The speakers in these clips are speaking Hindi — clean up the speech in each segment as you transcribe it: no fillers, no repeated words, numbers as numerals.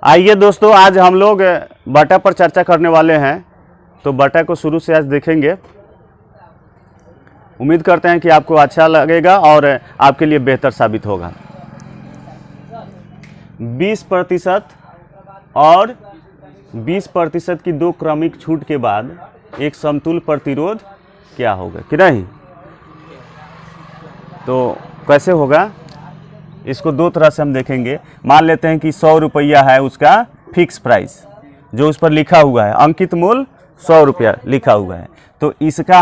आइए दोस्तों, आज हम लोग बटा पर चर्चा करने वाले हैं। तो बटा को शुरू से आज देखेंगे। उम्मीद करते हैं कि आपको अच्छा लगेगा और आपके लिए बेहतर साबित होगा। 20% और 20% की दो क्रमिक छूट के बाद एक समतुल्य प्रतिरोध क्या होगा कि नहीं। तो कैसे होगा इसको दो तरह से हम देखेंगे। मान लेते हैं कि 100 रुपया है उसका फिक्स प्राइस, जो उस पर लिखा हुआ है, अंकित मूल्य 100 रुपया लिखा हुआ है। तो इसका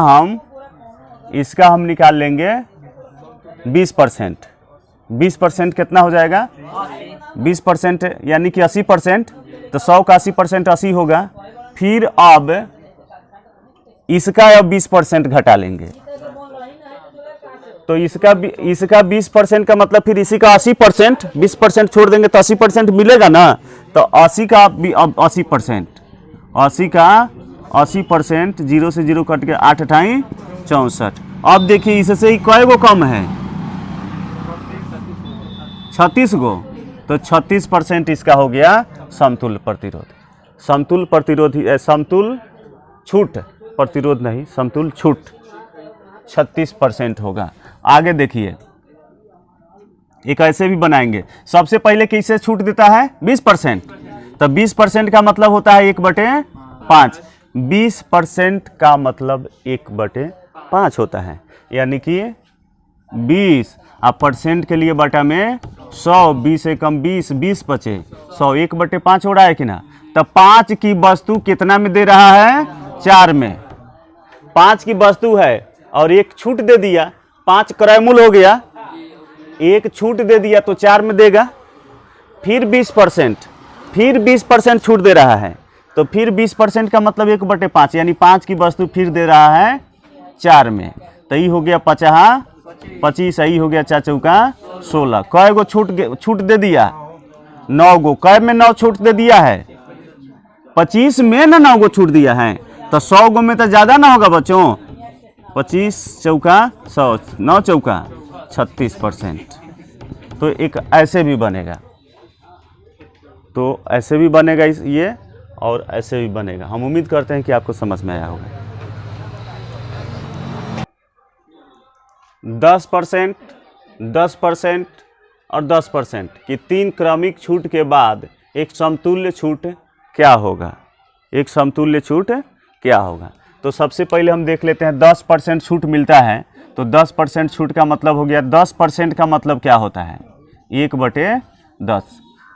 हम निकाल लेंगे 20%। 20% कितना हो जाएगा? 20% यानी कि 80%। तो 100 का 80% 80 होगा। फिर अब इसका अब 20% घटा लेंगे। तो इसका 20% का मतलब फिर इसी का 80%, 20% छोड़ देंगे तो 80% मिलेगा ना। तो 80 का अब 80%, 80 का 80%, 0 से 0 कट के 8 अठाई 64। अब देखिए इससे ही कई गो कम है, 36 गो। तो 36% इसका हो गया समतुल्य प्रतिरोध। समतुल्य प्रतिरोध, समतुल्य छूट, प्रतिरोध नहीं, समतुल्य छूट 36% होगा। आगे देखिए, एक ऐसे भी बनाएंगे। सबसे पहले किससे छूट देता है? 20%। तो 20% का मतलब होता है 1/5। 20% का मतलब 1/5 होता है, यानी कि 20। अब परसेंट के लिए बटा में 100, 20 से कम 20, 20 बचे 100, 1/5 हो रहा है कि ना। तो 5 की वस्तु कितना में दे रहा है? 4 में। 5 की वस्तु है और एक छूट दे दिया, 5 क्रयमूल्य हो गया, एक छूट दे दिया तो 4 में देगा। फिर 20% छूट दे रहा है। तो फिर 20% का मतलब 1/5, यानी 5 की वस्तु फिर दे रहा है 4 में। तो ये हो गया 50, 25, यही हो गया 4 चौका 16। कै गो छूट दे दिया? 9 गो। कै में 9 छूट दे दिया है? 25 में ना 9 गो छूट दिया है। तो 100 गो में तो ज़्यादा ना होगा बच्चों। 25 चौका 100, 9 चौका 36%। तो एक ऐसे भी बनेगा, तो ऐसे भी बनेगा ये, और ऐसे भी बनेगा। हम उम्मीद करते हैं कि आपको समझ में आया होगा। 10%, 10% और 10% की 3 क्रमिक छूट के बाद एक समतुल्य छूट क्या होगा? एक समतुल्य छूट क्या होगा? तो सबसे पहले हम देख लेते हैं 10% छूट मिलता है। तो 10% छूट का मतलब हो गया, 10% का मतलब क्या होता है? 1/10।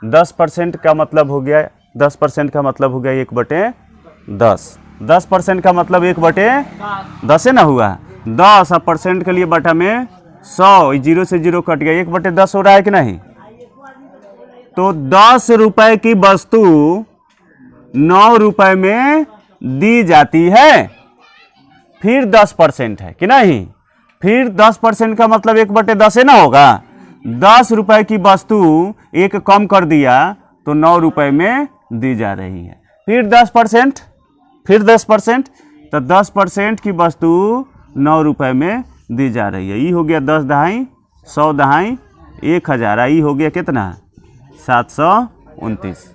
10% का मतलब हो गया, 10% का मतलब हो गया 1/10। 10% का मतलब 1/10 है ना हुआ। 10 परसेंट के लिए बटा में 100, 0 से 0 कट गया, 1/10 हो रहा है कि नहीं। तो 10 रुपए की वस्तु 9 रुपए में दी जाती है। फिर 10% है कि नहीं। फिर 10% का मतलब 1/10 है ना होगा। 10 रुपए की वस्तु एक कम कर दिया तो 9 रुपए में दी जा रही है। फिर 10%, फिर 10%, तो 10% की वस्तु 9 रुपए में दी जा रही है। ये हो गया 10 दहाई 100 दहाई 1000। ये हो गया कितना? 729।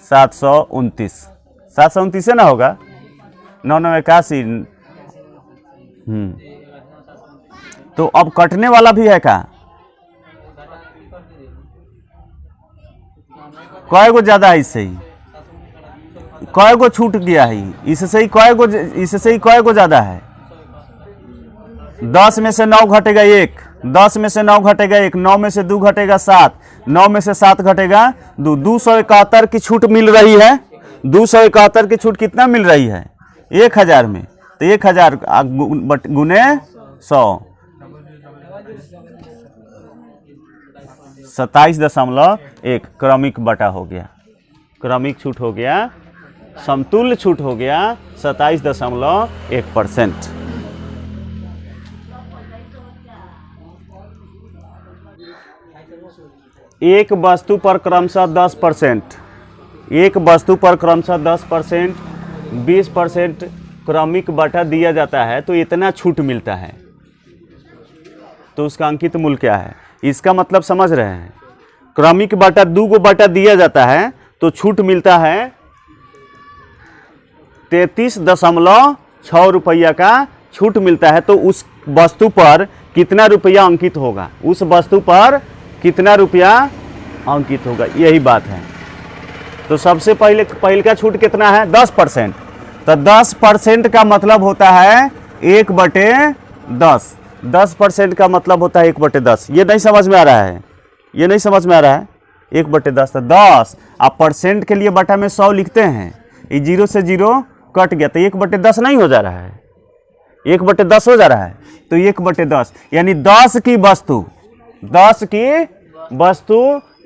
729, 729 है ना होगा। 9 9 81। तो अब कटने वाला भी है क्या? कै गो ज्यादा है इससे ही? कै गो छूट गया है इससे ही? कै गो ज्यादा है? 10 में से 9 घटेगा 1, 10 में से 9 घटेगा 1, 9 में से 2 घटेगा 7, 9 में से 7 घटेगा 2। 271 की छूट मिल रही है। 271 की छूट कितना मिल रही है? 1000 में। तो 1000 गुने 100, 27.1 क्रमिक बटा हो गया। क्रमिक छूट हो गया, समतुल्य छूट हो गया 27.1%। एक वस्तु पर क्रमशः 10%, एक वस्तु पर क्रमशः 10%, 20% क्रमिक बटा दिया जाता है तो इतना छूट मिलता है। तो उसका अंकित मूल्य क्या है? इसका मतलब समझ रहे हैं। क्रमिक बटा 2 को बटा दिया जाता है तो छूट मिलता है 33.6 रुपया का छूट मिलता है। तो उस वस्तु पर कितना रुपया अंकित होगा, उस वस्तु पर कितना रुपया अंकित होगा, यही बात है। तो सबसे पहले का छूट कितना है 10%। तो 10% का मतलब होता है 1/10। 10% का मतलब होता है 1/10। ये नहीं समझ में आ रहा है, ये नहीं समझ में आ रहा है। 1/10 तो 10, आप परसेंट के लिए बटा में 100 लिखते हैं, ये 0 से 0 कट गया तो 1/10 नहीं हो जा रहा है, 1/10 हो जा रहा है। तो 1/10 यानी 10 की वस्तु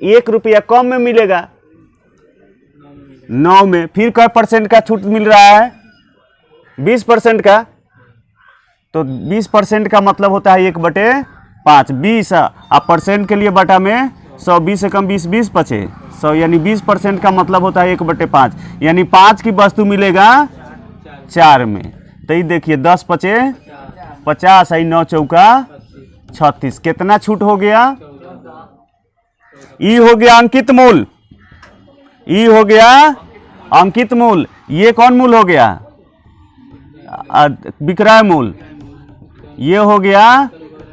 1 रुपया कम में मिलेगा, 9 में। फिर क्या परसेंट का छूट मिल रहा है 20% का। तो 20% का मतलब होता है 1/5। 20 आप परसेंट के लिए बटा में 100, 20 से कम 20, 20 बचे 100, यानी 20% का मतलब होता है 1/5, यानी 5 की वस्तु मिलेगा 4 में। तो ये देखिए 10 बचे 50, 9 चौका 36, कितना छूट हो गया, ई हो गया अंकित मूल, ई हो गया अंकित मूल। ये कौन मूल हो गया, विक्रय मूल, ये हो गया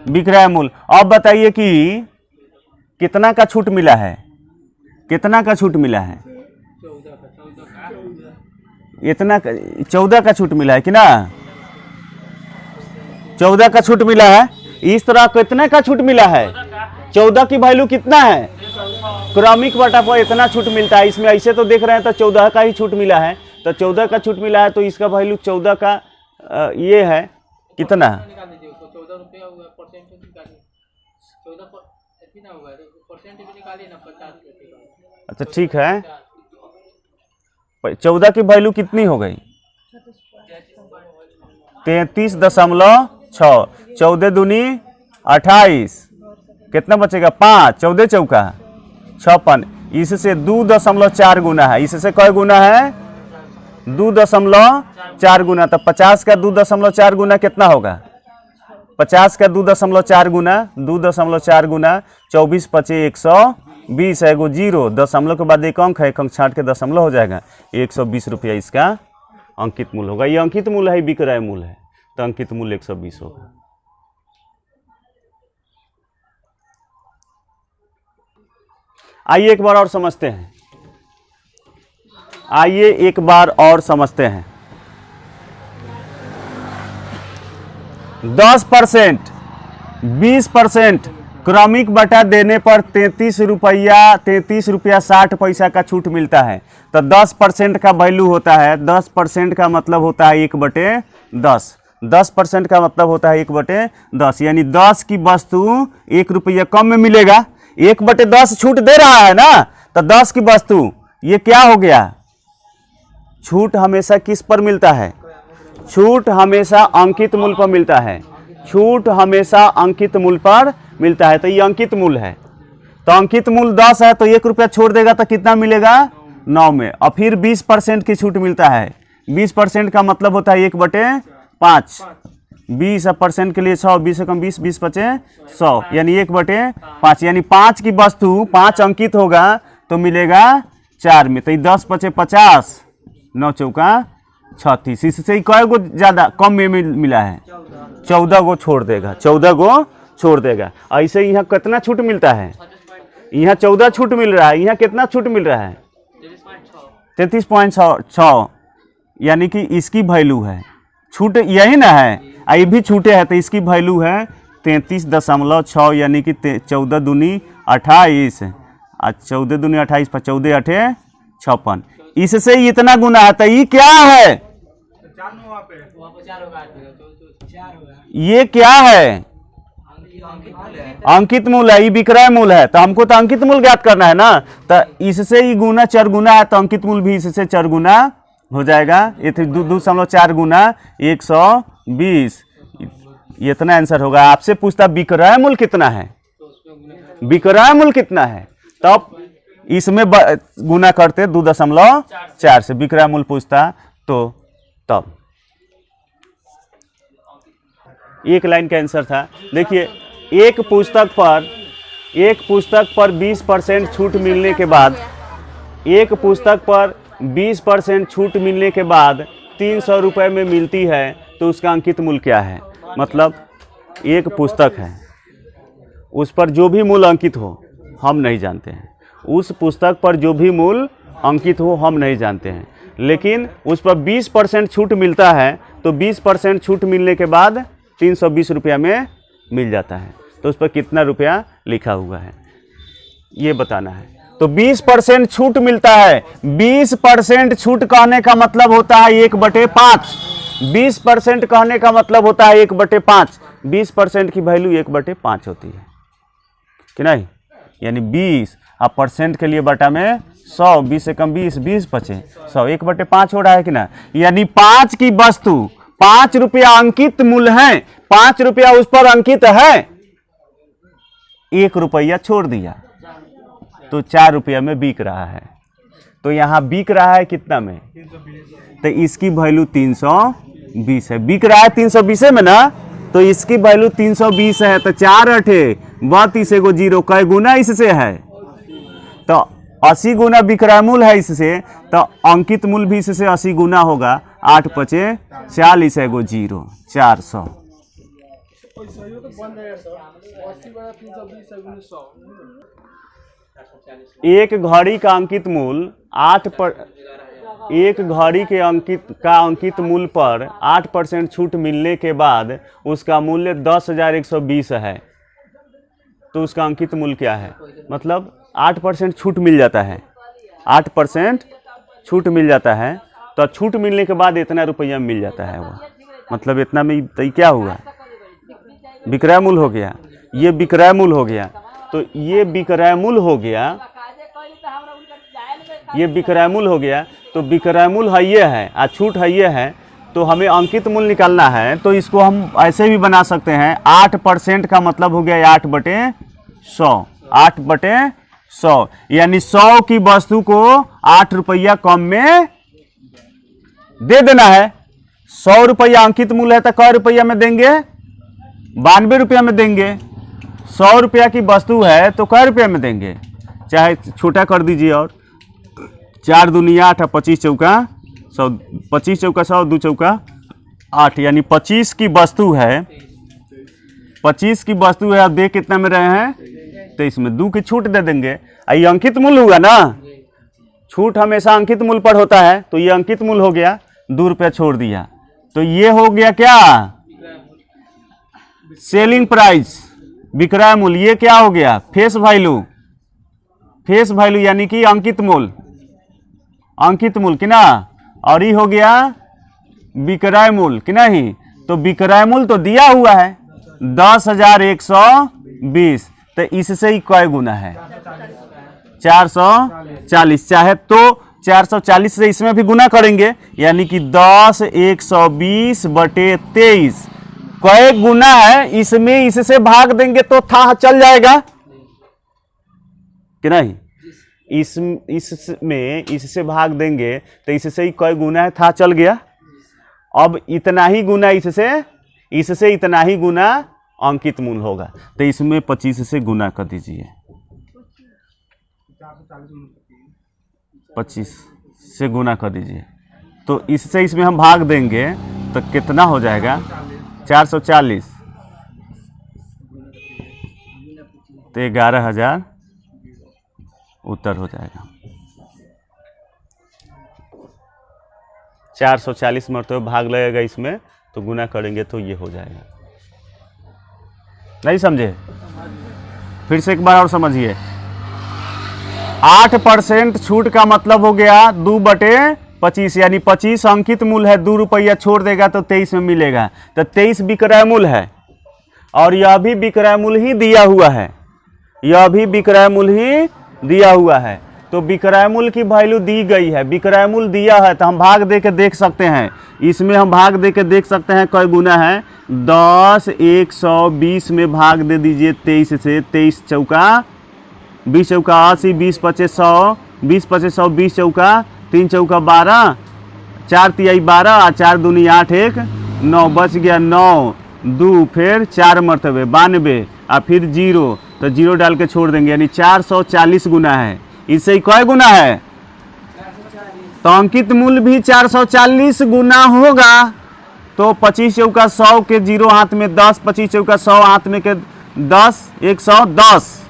विक्रय मूल। अब बताइए कि कितना का छूट मिला है, कितना का छूट मिला है, इतना 14 का छूट मिला है कि ना, 14 का छूट मिला है। इस तरह कितने का छूट मिला है, 14 की वैल्यू कितना है, क्रमिक बटा पर इतना छूट मिलता है। इसमें ऐसे तो देख रहे हैं तो 14 का ही छूट मिला है, तो 14 का छूट मिला है तो इसका वैल्यू 14 का ये है कितना, 14 रुपया हुआ, परसेंट निकालिए 14 कितना होगा, परसेंट भी निकालिए ना 50। अच्छा ठीक है, 14 की वैल्यू कितनी हो गई 33.6, 14 दूनी 28, कितना बचेगा 5, 14 चौका 56। इससे 2.4 गुना है, इससे कई गुना है 2.4 गुना। तो 50 का 2.4 गुना कितना होगा, 50 का 2.4 गुना 2.4 गुना 24 पचे 120 है, एगो 0 दशमलव के बाद एक अंक है, एक अंक छाट के दशमलव हो जाएगा, 120 रुपया इसका अंकित मूल होगा। ये अंकित मूल है, विक्रय मूल है, तो अंकित मूल 120 होगा। आइए एक बार और समझते हैं, आइए एक बार और समझते हैं। 10%, 20% क्रमिक बटा देने पर 33 रुपया 60 पैसा का छूट मिलता है। तो 10% का वैल्यू होता है, 10% का मतलब होता है 1/10। 10% का मतलब होता है 1/10, यानी 10 की वस्तु 1 रुपया कम में मिलेगा। 1/10 छूट दे रहा है ना, तो 10 की वस्तु ये क्या हो गया, छूट हमेशा किस पर मिलता है, छूट हमेशा अंकित मूल पर मिलता है, छूट हमेशा अंकित मूल पर मिलता है। तो ये अंकित मूल है, तो अंकित मूल 10 है, तो 1 रुपया छोड़ देगा तो कितना मिलेगा 9 में। और फिर 20% की छूट मिलता है, 20% का मतलब होता है 1/5। 20% के लिए 100, 20 से कम 20, 20 बचे 100, यानी 1/5, यानी 5 की वस्तु 5 अंकित होगा तो मिलेगा 4 में। तो ये 10 बचे 50, 9 चौका 36, इससे कई गो ज्यादा कम में मिला है, 14 गो छोड़ देगा, 14 गो छोड़ देगा। ऐसे यहाँ कितना छूट मिलता है, यहाँ 14 छूट मिल रहा है, यहाँ कितना छूट मिल रहा है 33.6, यानी कि इसकी वैल्यू है, छूट यही ना है, ये भी छूटे है, तो इसकी वैल्यू है 33.6, यानी कि 14 दूनी 28, 14 दूनी 28, 14 8 56, इससे इतना गुना है। तो ये क्या है, ये क्या है, अंकित मूल है, ये विक्रय मूल है। तो हमको तो अंकित मूल ज्ञात करना है ना, तो इससे ही गुना 4 गुना है, तो अंकित मूल भी इससे 4 गुना हो जाएगा। ये 2.4 गुना 120, इतना आंसर होगा। आपसे पूछता विक्रय मूल कितना है, विक्रय मूल कितना है, तब इसमें गुना करते 2.4 से, विक्रय मूल पूछता तो तब एक लाइन का आंसर था। देखिए, एक पुस्तक पर एक पुस्तक पर 20% छूट मिलने के बाद, एक पुस्तक पर 20% छूट मिलने के बाद 300 रुपये में मिलती है, तो उसका अंकित मूल्य क्या है? मतलब एक पुस्तक है, उस पर जो भी मूल्य अंकित हो हम नहीं जानते हैं, उस पुस्तक पर जो भी मूल्य अंकित हो हम नहीं जानते हैं, लेकिन उस पर 20% छूट मिलता है, तो 20% छूट मिलने के बाद 320 रुपया में मिल जाता है, तो उस पर कितना रुपया लिखा हुआ है ये बताना है। तो 20% छूट मिलता है, 20% छूट कहने का मतलब होता है 1/5, 20% कहने का मतलब होता है 1/5, 20% की वैल्यू 1/5 होती है कि नहीं, यानी 20 अब परसेंट के लिए बटा में 100, 20 से कम 20, 20 बचे 100, 1/5 हो रहा है कि ना, यानी 5 की वस्तु 5 रुपया अंकित मूल्य है, 5 रुपया उस पर अंकित है, 1 रुपया छोड़ दिया तो 4 रुपया में बिक रहा है, तो यहाँ बिक रहा है कितना में, तो इसकी वैल्यू 320 है, बिक रहा है 320 में ना, तो इसकी वैल्यू 320 है, तो 4 अठे 32 एगो जीरो कै गुना इससे है, तो 80 गुना विक्रय मूल्य है इससे, तो अंकित मूल्य भी इससे 80 गुना होगा, 8 पचे 40 एगो जीरो 400। एक घड़ी का अंकित मूल्य 8 पर, एक घड़ी के अंकित मूल्य पर 8% छूट मिलने के बाद उसका मूल्य 10,120 है, तो उसका अंकित मूल्य क्या है? मतलब 8% छूट मिल जाता है, 8% छूट मिल जाता है, तो छूट मिलने के बाद इतना रुपया मिल जाता है वो, मतलब इतना में तो क्या हुआ? विक्रय मूल्य हो गया, ये विक्रय मूल्य हो गया, तो ये विक्रय मूल्य हो गया, ये विक्रय मूल्य हो गया, तो विक्रय मूल्य है ये है और छूट है ये है, तो हमें अंकित मूल्य निकालना है, तो इसको हम ऐसे भी बना सकते हैं, 8% का मतलब हो गया 8/100, 8/100, यानी 100 की वस्तु को 8 रुपया कम में दे देना है। 100 रुपया अंकित मूल्य है तो कै रुपया में देंगे? 92 रुपया में देंगे। 100 रुपया की वस्तु है तो कै रुपया में देंगे? चाहे छोटा कर दीजिए, और 4 दूनी 8 और 25 चौका 100, 25 चौका 100, 2 चौका 8, यानी 25 की वस्तु है, 25 की वस्तु है, अब दे कितना में रहे हैं? तो इसमें 2 की छूट दे देंगे। ये अंकित मूल्य हुआ ना, छूट हमेशा अंकित मूल्य पर होता है, तो ये अंकित मूल्य हो गया, 2 रुपया छोड़ दिया, तो ये हो गया क्या? सेलिंग प्राइस, विक्रय मूल्य। ये क्या हो गया? फेस वैल्यू, फेस वैल्यू यानी कि अंकित मूल्य, अंकित मूल्य कि ना, और ये हो गया विक्रय मूल्य कि नहीं। तो विक्रय मूल्य तो दिया हुआ है 10,120, तो इससे ही कै गुना है? 440, चाहे तो 440 से इसमें भी गुना करेंगे, यानी कि 10,120/23 कै गुना है, इसमें इससे भाग देंगे तो था चल जाएगा कि नहीं। इसमें इससे भाग देंगे तो इससे ही कै गुना है, था चल गया। अब इतना ही गुना इससे इतना ही गुना अंकित मूल्य होगा, तो इसमें 25 से गुना कर दीजिए, 25 से गुना कर दीजिए, तो इससे इसमें हम भाग देंगे तो कितना हो जाएगा? 440, तो 11,000 उत्तर हो जाएगा। 440 मरतबे भाग लगेगा इसमें, तो गुना करेंगे तो ये हो जाएगा। नहीं समझे? फिर से एक बार और समझिए। 8% छूट का मतलब हो गया 2/25, यानी 25 अंकित मूल्य है, 2 रुपया छोड़ देगा तो 23 में मिलेगा, तो 23 विक्रय मूल्य है, और यह भी विक्रय मूल्य ही दिया हुआ है, यह भी विक्रय मूल्य ही दिया हुआ है, तो विक्रय मूल्य की वैल्यू दी गई है, विक्रय मूल्य दिया है, तो हम भाग दे के देख सकते हैं, इसमें हम भाग दे के देख सकते हैं कै गुना है। 10,120 में भाग दे दीजिए 23 से, 23 चौका 20 चौका 80, 20 पचे 100, 20 पचे 100, 20 चौका 3 चौका 12, 4 तिहाई 12, और 4 दूनी 8, 1 9, बच गया 9, 2 फिर 4 मरतबे 92, और फिर 0, तो 0 डाल के छोड़ देंगे, यानी 440 गुना है। इससे कै गुना है? तो अंकित मूल्य भी 440 गुना होगा। तो 25 चौका 100 के 0 हाथ में 10, 25 चौका 100 हाथ में के 10, 110,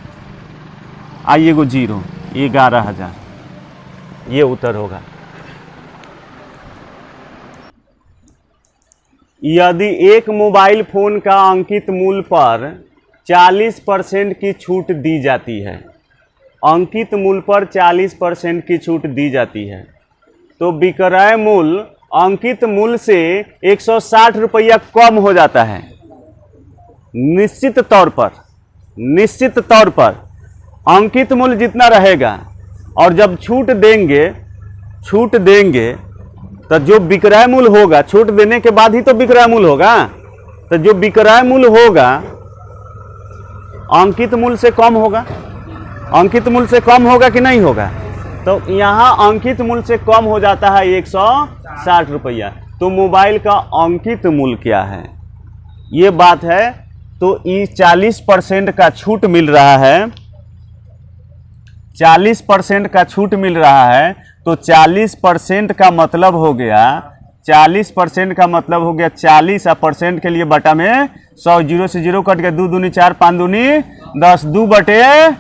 आइए गो 0, 11,000, ये उत्तर होगा। यदि एक मोबाइल फोन का अंकित मूल्य पर 40% की छूट दी जाती है, अंकित मूल्य पर 40% की छूट दी जाती है, तो विक्रय मूल्य अंकित मूल्य से 160 रुपया कम हो जाता है। निश्चित तौर पर अंकित मूल्य जितना रहेगा, और जब छूट देंगे तो जो विक्रय मूल्य होगा, छूट देने के बाद ही तो विक्रय मूल्य होगा, तो जो विक्रय मूल्य होगा अंकित मूल्य से कम होगा। अंकित मूल्य से कम होगा कि नहीं होगा? तो यहाँ अंकित मूल्य से कम हो जाता है 160 रुपया। तो मोबाइल का अंकित मूल्य क्या है, ये बात है। तो ये 40% का छूट मिल रहा है, 40% का छूट मिल रहा है। तो 40% का मतलब हो गया, 40% का मतलब हो गया 40 परसेंट के लिए बटा में 100, 0 से 0 कट गया, 2 दूनी 4, 5 दूनी 10, 2/5।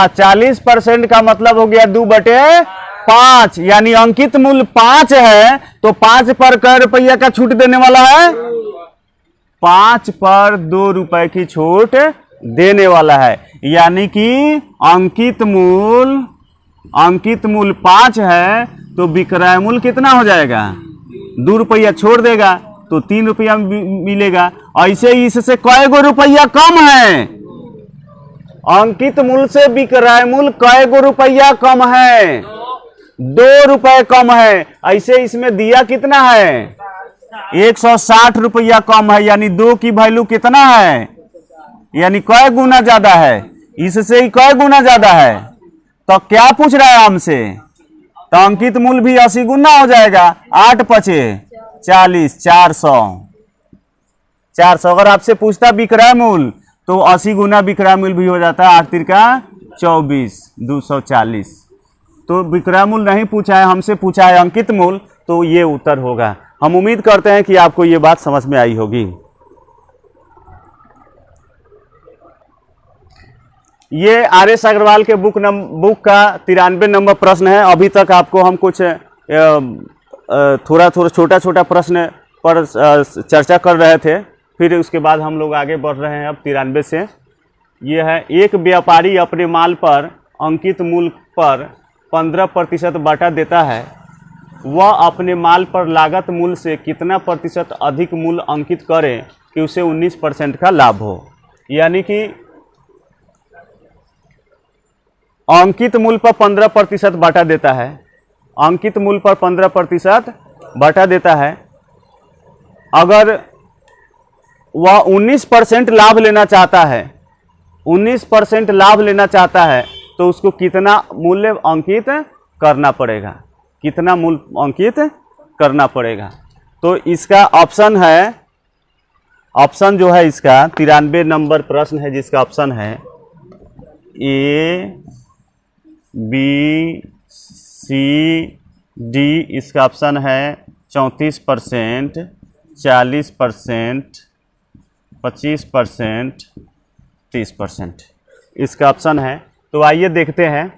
40% का मतलब हो गया 2/5, यानी अंकित मूल्य 5 है। तो 5 पर कै रुपया का छूट देने वाला है? 5 पर 2 रुपए की छूट देने वाला है। यानी कि अंकित मूल्य 5 है, तो विक्रय मूल्य कितना हो जाएगा? 2 रुपया छोड़ देगा तो 3 रुपया मिलेगा। ऐसे ही इससे कै गो रुपया कम है? अंकित मूल्य से विक्रय मूल्य कै गो रुपया कम है? 2 रुपए कम है। ऐसे इसमें दिया कितना है? 160 रुपया कम है, यानी 2 की वैल्यू कितना है? यानी कै गुना ज्यादा है? इससे ही कै गुना ज्यादा है। तो क्या पूछ रहा है हमसे? तो अंकित मूल्य भी 80 गुना हो जाएगा। 8 पचे 40, 400। अगर आपसे पूछता विक्रय मूल्य तो 80 गुना विक्रय मूल्य भी हो जाता है। 8 तिरका 24, 240। तो विक्रय मूल्य नहीं पूछा है, हमसे पूछा है अंकित मूल्य, तो ये उत्तर होगा। हम उम्मीद करते हैं कि आपको ये बात समझ में आई होगी। ये आर.एस. अग्रवाल के बुक का 93 नंबर प्रश्न है। अभी तक आपको हम कुछ थोड़ा छोटा प्रश्न पर चर्चा कर रहे थे, फिर उसके बाद हम लोग आगे बढ़ रहे हैं अब 93 से। ये है, एक व्यापारी अपने माल पर अंकित मूल्य पर 15% बटा देता है। वह अपने माल पर लागत मूल्य से कितना प्रतिशत अधिक मूल्य अंकित करे कि उसे 19% का लाभ हो। यानी कि अंकित मूल्य पर 15% बटा देता है, अंकित मूल्य पर 15% बटा देता है। अगर वह 19% लाभ लेना चाहता है, 19% लाभ लेना चाहता है, तो उसको कितना मूल्य अंकित करना पड़ेगा? कितना मूल्य अंकित करना पड़ेगा? तो इसका ऑप्शन है, ऑप्शन जो है इसका 93 नंबर प्रश्न है, जिसका ऑप्शन है ए, बी, सी, डी। इसका ऑप्शन है 34%, 40%, 25%, 30%। इसका ऑप्शन है। तो आइए देखते हैं।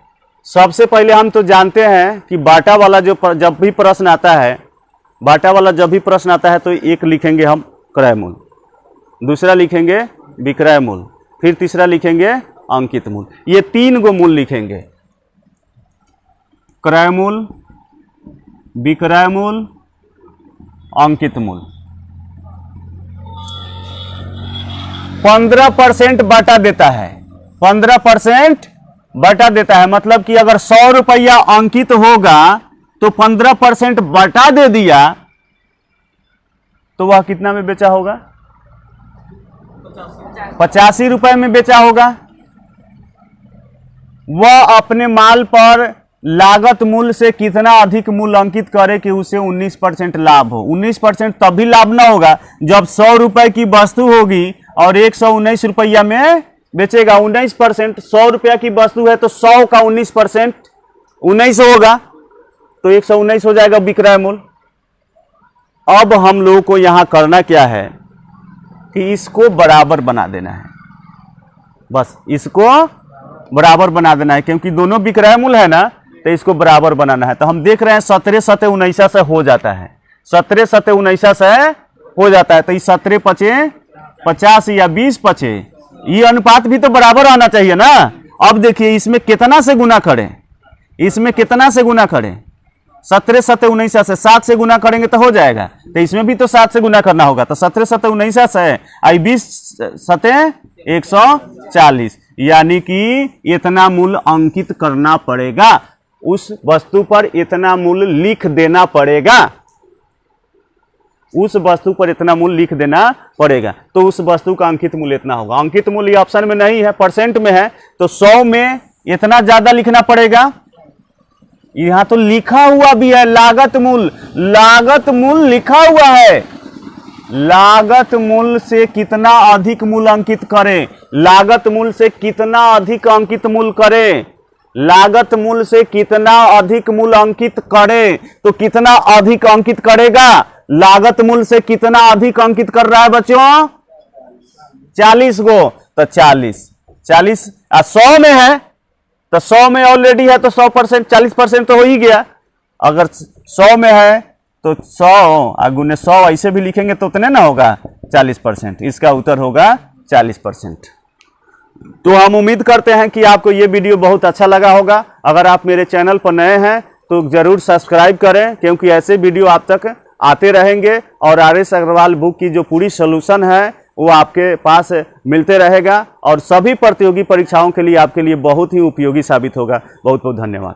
सबसे पहले हम तो जानते हैं कि बाटा वाला जब भी प्रश्न आता है, बाटा वाला जब भी प्रश्न आता है तो एक लिखेंगे हम क्रय मूल्य, दूसरा लिखेंगे विक्रय मूल्य, फिर तीसरा लिखेंगे अंकित मूल्य। ये 3 गो मूल्य लिखेंगे, क्रय मूल्य, विक्रय मूल्य, अंकित मूल्य। 15% बटा देता है, 15% बटा देता है। मतलब कि अगर 100 रुपया अंकित होगा तो 15% बटा दे दिया तो वह कितना में बेचा होगा? 85 रुपए में बेचा होगा। वह अपने माल पर लागत मूल्य से कितना अधिक मूल्य अंकित करे कि उसे 19% लाभ हो। 19% तभी लाभ ना होगा जब 100 रुपए की वस्तु होगी और 119 रुपया में बेचेगा 19%। 100 रुपया की वस्तु है तो 100 का 19% 19 होगा, तो 119 हो जाएगा विक्रय मूल्य। अब हम लोगों को यहां करना क्या है कि इसको बराबर बना देना है, बस इसको बराबर बना देना है, क्योंकि दोनों विक्रय मूल्य है ना, तो इसको बराबर बनाना है। तो हम देख रहे हैं 17 सते 19 से हो जाता है, 17 सते 19 से हो जाता है। तो ये 17 पचे 50 या 20 पचे, ये अनुपात भी तो बराबर आना चाहिए ना। अब देखिए इसमें कितना से गुना करें, इसमें कितना से गुना करें, 17 सते 19 से 7 से गुना करेंगे तो हो जाएगा, तो इसमें भी तो 7 से गुना करना होगा। तो 17 सते 19 से आई 20 सते 140, यानी कि इतना मूल्य अंकित करना पड़ेगा, उस वस्तु पर इतना मूल्य लिख देना पड़ेगा, उस वस्तु पर इतना मूल्य लिख देना पड़ेगा। तो उस वस्तु का अंकित मूल्य इतना होगा। अंकित मूल्य ऑप्शन में नहीं है, परसेंट में है, तो 100 में इतना ज्यादा लिखना पड़ेगा। यहां तो लिखा हुआ भी है लागत मूल्य, लागत मूल्य लिखा हुआ है। लागत मूल्य से कितना अधिक मूल्य अंकित करें, लागत मूल्य से कितना अधिक अंकित मूल्य करें, लागत मूल्य से कितना अधिक मूल्य अंकित करें, तो कितना अधिक अंकित करेगा, लागत मूल्य से कितना अधिक अंकित कर रहा है बच्चों, 40 को, तो 40 100 में है, तो 100 में ऑलरेडी है तो 100%, 40% तो हो ही गया। अगर 100 में है तो 100 गुने 100 ऐसे भी लिखेंगे तो उतने ना होगा 40%, इसका उत्तर होगा 40%। तो हम उम्मीद करते हैं कि आपको ये वीडियो बहुत अच्छा लगा होगा। अगर आप मेरे चैनल पर नए हैं तो जरूर सब्सक्राइब करें, क्योंकि ऐसे वीडियो आप तक आते रहेंगे और RS अग्रवाल बुक की जो पूरी सोल्यूशन है वो आपके पास मिलते रहेगा और सभी प्रतियोगी परीक्षाओं के लिए आपके लिए बहुत ही उपयोगी साबित होगा। बहुत बहुत धन्यवाद।